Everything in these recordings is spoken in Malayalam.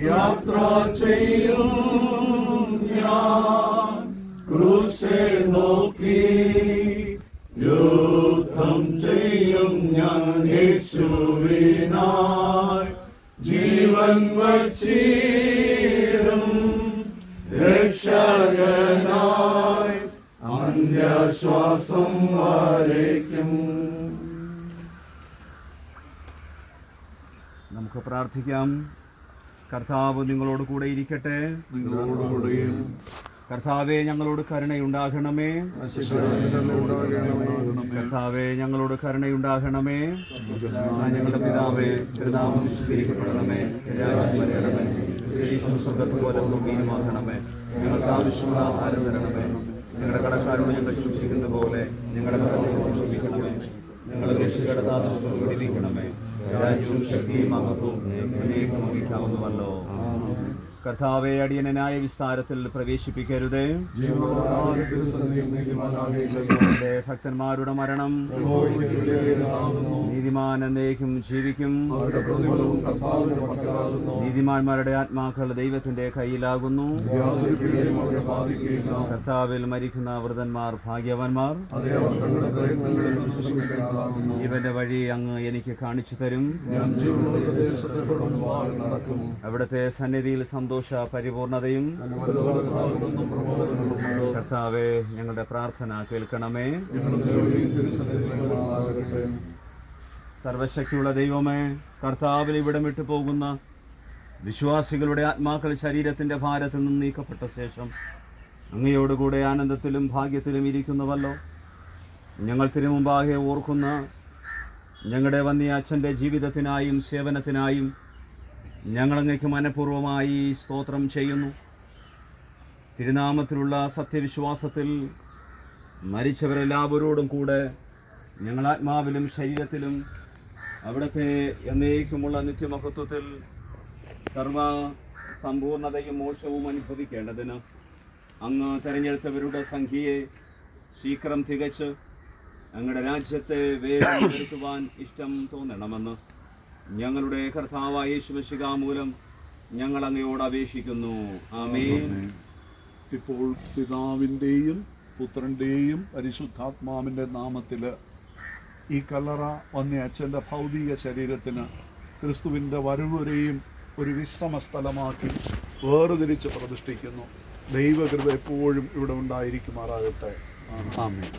യാത്ര ചെയ്യും ഞാൻ ക്രൂശെ നോക്കി, യുദ്ധം ചെയ്യും ഞാൻ യേശുവിനായി, ജീവൻ വച്ചിടും രക്ഷകനായി അന്ത്യശ്വാസം വരയ്ക്കും. നമുക്ക് പ്രാർത്ഥിക്കാം. കർത്താവ് നിങ്ങളോട് കൂടെ ഇരിക്കട്ടെ. കർത്താവെ, ഞങ്ങളോട് കരുണയുണ്ടാകണമേ. കർത്താവെ, ഞങ്ങളോട് കരുണയുണ്ടാകണമേ. ഞങ്ങളുടെ പിതാവേ, തിരുനാമം വിശുദ്ധീകരിക്കപ്പെടണമേ. രാജ്യം വരണമേ. സ്വർഗ്ഗത്തിൽ പോലെ ഭൂമിയിലുമാകണമേ. ഞങ്ങൾക്ക് ആവശ്യമുള്ള ആഹാരം തരണമേ. ഞങ്ങളുടെ കടക്കാരോട് ഞങ്ങൾ സൂക്ഷിക്കുന്ന പോലെ ഞങ്ങളുടെ കടങ്ങളോട് ക്ഷമിക്കണമേ. ഞങ്ങളെ രക്ഷിക്കണമേ. രാജ്യവും ശക്തിയും മഹത്വവും എന്നേക്കും വഹിക്കാവുന്നവല്ലോ. കർത്താവെ, അടിയനായ വിസ്താരത്തിൽ പ്രവേശിപ്പിക്കരുതേ. ഭക്തന്മാരുടെ മരണം നീതിമാൻ എന്നേക്കും ജീവിക്കും. നീതിമാന്മാരുടെ ആത്മാക്കൾ ദൈവത്തിന്റെ കയ്യിലാകുന്നു. കർത്താവിൽ മരിക്കുന്ന വൃതന്മാർ ഭാഗ്യവാന്മാർ. ജീവന്റെ വഴി അങ്ങ് എനിക്ക് കാണിച്ചു തരും. അവിടുത്തെ സന്നിധിയിൽ സന്തോഷ പരിപൂർണതയും. കർത്താവേ, ഞങ്ങളുടെ പ്രാർത്ഥന കേൾക്കണമേ. സർവശക്തിയുള്ള ദൈവമേ, കർത്താവിൽ ഇവിടം വിട്ടു പോകുന്ന വിശ്വാസികളുടെ ആത്മാക്കൾ ശരീരത്തിന്റെ ഭാരത്തിൽ നിന്ന് നീക്കപ്പെട്ട ശേഷം അങ്ങയോടുകൂടെ ആനന്ദത്തിലും ഭാഗ്യത്തിലും ഇരിക്കുന്നുവല്ലോ. ഞങ്ങൾ തിരുമുമ്പാകെ ഓർക്കുന്ന ഞങ്ങളുടെ വന്യ അച്ഛൻ്റെ ജീവിതത്തിനായും സേവനത്തിനായും ഞങ്ങളങ്ങയ്ക്ക് മനഃപൂർവ്വമായി സ്തോത്രം ചെയ്യുന്നു. തിരുനാമത്തിലുള്ള സത്യവിശ്വാസത്തിൽ മരിച്ചവരെല്ലാവരോടും കൂടെ ഞങ്ങൾ ആത്മാവിലും ശരീരത്തിലും അവിടുത്തെ എന്നേക്കുമുള്ള നിത്യമഹത്വത്തിൽ സർവ സമ്പൂർണതയും മോക്ഷവും അനുഭവിക്കേണ്ടതിന് അങ്ങ് തെരഞ്ഞെടുത്തവരുടെ സംഖ്യയെ ശീഘ്രം തികച്ച് അങ്ങയുടെ രാജ്യത്തെ വേഗം വരുത്തുവാൻ ഇഷ്ടം തോന്നണമെന്ന് ഞങ്ങളുടെ കർത്താവായ യേശുമിശിഹാ മൂലം ഞങ്ങൾ അങ്ങയോട് അപേക്ഷിക്കുന്നു. ആമേൻ. ഇപ്പോൾ പിതാവിൻ്റെയും പുത്രൻ്റെയും പരിശുദ്ധാത്മാവിൻ്റെ നാമത്തിൽ ഈ കല്ലറ വന്യ അച്ഛൻ്റെ ഭൗതിക ശരീരത്തിന് ക്രിസ്തുവിൻ്റെ വരവുവരെയും ഒരു വിശ്രമ സ്ഥലമാക്കി വേർതിരിച്ച് പ്രതിഷ്ഠിക്കുന്നു. ദൈവകൃപ എപ്പോഴും ഇവിടെ ഉണ്ടായിരിക്കുമാറാകട്ടെ. ആമേൻ.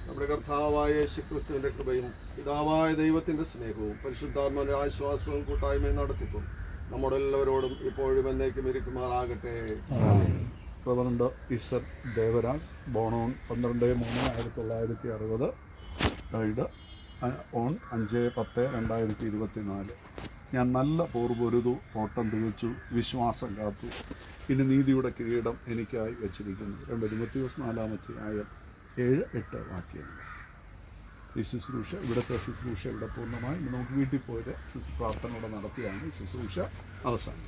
നമ്മുടെ കർത്താവായ യേശുക്രിസ്തുവിന്റെ കൃപയും പിതാവായ ദൈവത്തിന്റെ സ്നേഹവും പരിശുദ്ധാത്മാവിന്റെ ആശ്വാസവും കൂട്ടായ്മയും നടത്തിപ്പും നമ്മുടെ എല്ലാവരോടും ഇപ്പോഴും എന്നേക്കും ഇരിക്കുമാറാകട്ടെ. റവറൻഡ് ഇസർ ദേവരാജ്, ബോണോൺ 12/3/1960, ഡൈഡ് ഓൺ 5/10/2024. ഞാൻ നല്ല പോർപൊരുതു, ഓട്ടം തികച്ചു, വിശ്വാസം കാത്തു, ഇനി നീതിയുടെ കിരീടം എനിക്കായി വച്ചിരിക്കുന്നു. 2 തിമോഥെയോസ് 4-7-8 വാക്യങ്ങൾ. ഈ ശുശ്രൂഷ, ഇവിടുത്തെ ശുശ്രൂഷ ഇവിടെ പൂർണ്ണമായി നമുക്ക് വീട്ടിൽ പോയിട്ട് പ്രാർത്ഥനയോടെ നടത്തിയാണ് ഈ ശുശ്രൂഷ അവസാനം.